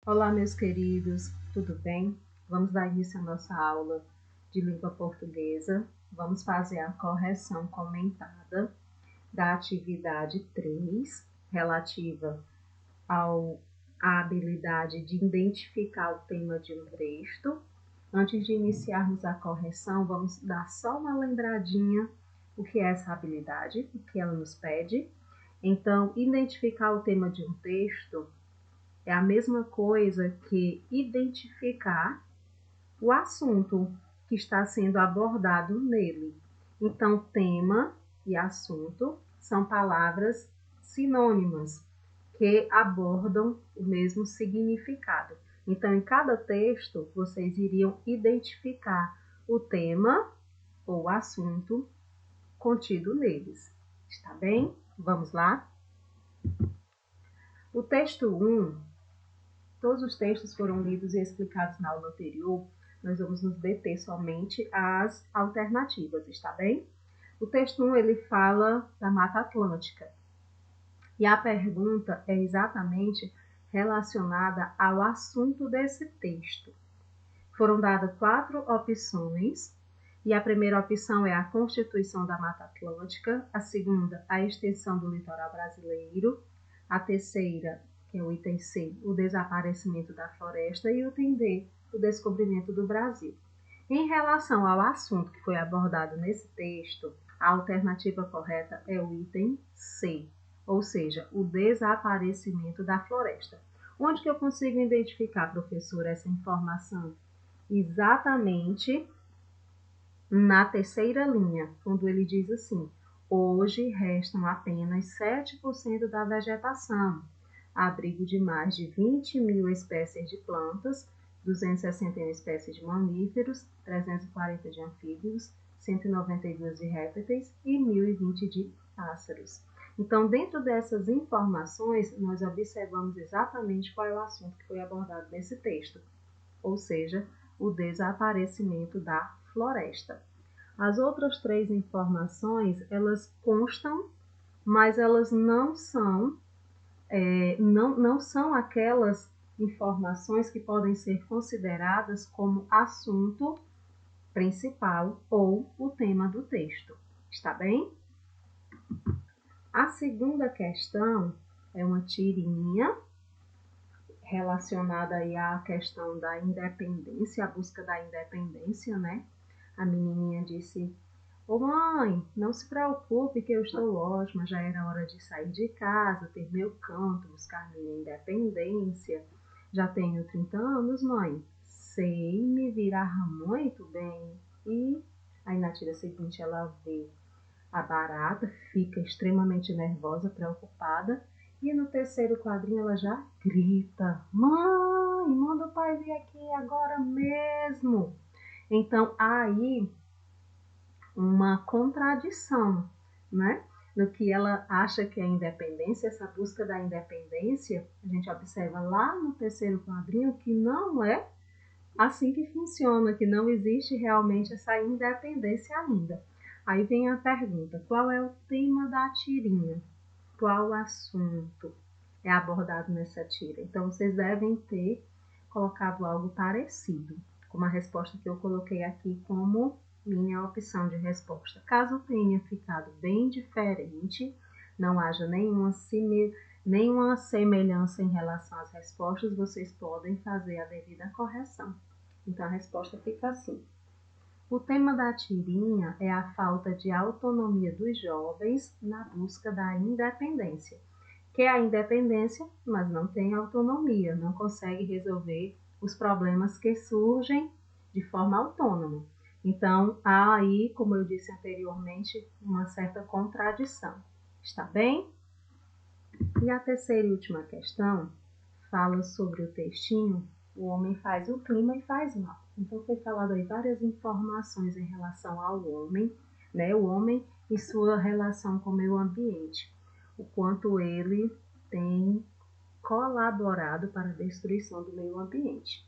Olá, meus queridos, tudo bem? Vamos dar início à nossa aula de língua portuguesa. Vamos fazer a correção comentada da atividade 3, relativa à habilidade de identificar o tema de um texto. Antes de iniciarmos a correção, vamos dar só uma lembradinha o que é essa habilidade, o que ela nos pede. Então, identificar o tema de um texto é a mesma coisa que identificar o assunto que está sendo abordado nele. Então, tema e assunto são palavras sinônimas que abordam o mesmo significado. Então, em cada texto, vocês iriam identificar o tema ou assunto contido neles. Está bem? Vamos lá? O texto 1. Todos os textos foram lidos e explicados na aula anterior. Nós vamos nos deter somente às alternativas, está bem? O texto 1, ele fala da Mata Atlântica. E a pergunta é exatamente relacionada ao assunto desse texto. Foram dadas 4 opções, e a primeira opção é a constituição da Mata Atlântica, a segunda, a extensão do litoral brasileiro, a terceira, que é o item C, o desaparecimento da floresta, e o item D, o descobrimento do Brasil. Em relação ao assunto que foi abordado nesse texto, a alternativa correta é o item C, ou seja, o desaparecimento da floresta. Onde que eu consigo identificar, professor, essa informação? Exatamente na terceira linha, quando ele diz assim: hoje restam apenas 7% da vegetação, abrigo de mais de 20 mil espécies de plantas, 261 espécies de mamíferos, 340 de anfíbios, 192 de répteis e 1020 de pássaros. Então, dentro dessas informações, nós observamos exatamente qual é o assunto que foi abordado nesse texto, ou seja, o desaparecimento da floresta. As outras 3 informações, elas constam, mas elas não são aquelas informações que podem ser consideradas como assunto principal ou o tema do texto. Está bem? A segunda questão é uma tirinha relacionada aí à questão da independência, a busca da independência, né? A menininha disse: ô mãe, não se preocupe que eu estou ótima, já era hora de sair de casa, ter meu canto, buscar minha independência. Já tenho 30 anos, mãe. Sei me virar muito bem. E aí na tira seguinte ela vê a barata, fica extremamente nervosa, preocupada. E no terceiro quadrinho ela já grita: mãe, manda o pai vir aqui agora mesmo. Então aí uma contradição, né? No que ela acha que é independência, essa busca da independência, a gente observa lá no terceiro quadrinho que não é assim que funciona, que não existe realmente essa independência ainda. Aí vem a pergunta: qual é o tema da tirinha? Qual assunto é abordado nessa tira? Então, vocês devem ter colocado algo parecido, como a resposta que eu coloquei aqui como minha opção de resposta. Caso tenha ficado bem diferente, não haja nenhuma semelhança em relação às respostas, vocês podem fazer a devida correção. Então, a resposta fica assim: o tema da tirinha é a falta de autonomia dos jovens na busca da independência. Quer a independência, mas não tem autonomia, não consegue resolver os problemas que surgem de forma autônoma. Então, há aí, como eu disse anteriormente, uma certa contradição. Está bem? E a terceira e última questão fala sobre o textinho: o homem faz o clima e faz mal. Então foi falado aí várias informações em relação ao homem, né? O homem e sua relação com o meio ambiente, o quanto ele tem colaborado para a destruição do meio ambiente.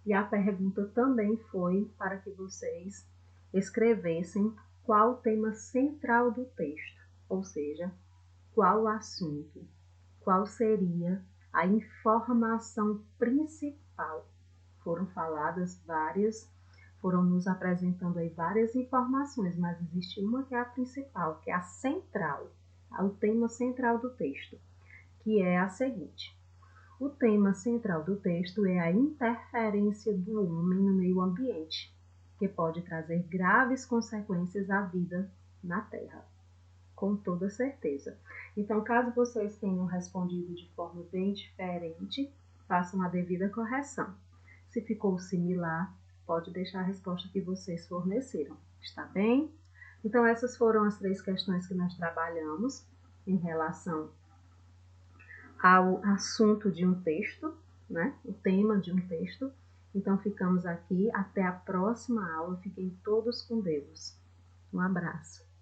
E a pergunta também foi para que vocês escrevessem qual o tema central do texto, ou seja, qual o assunto, qual seria a informação principal. Foram faladas várias, foram nos apresentando aí várias informações, mas existe uma que é a principal, que é a central, o tema central do texto, que é a seguinte. O tema central do texto é a interferência do homem no meio ambiente, que pode trazer graves consequências à vida na Terra, com toda certeza. Então, caso vocês tenham respondido de forma bem diferente, façam a devida correção. Se ficou similar, pode deixar a resposta que vocês forneceram, está bem? Então, essas foram as 3 questões que nós trabalhamos em relação ao assunto de um texto, né? O tema de um texto. Então, ficamos aqui. Até a próxima aula. Fiquem todos com Deus. Um abraço.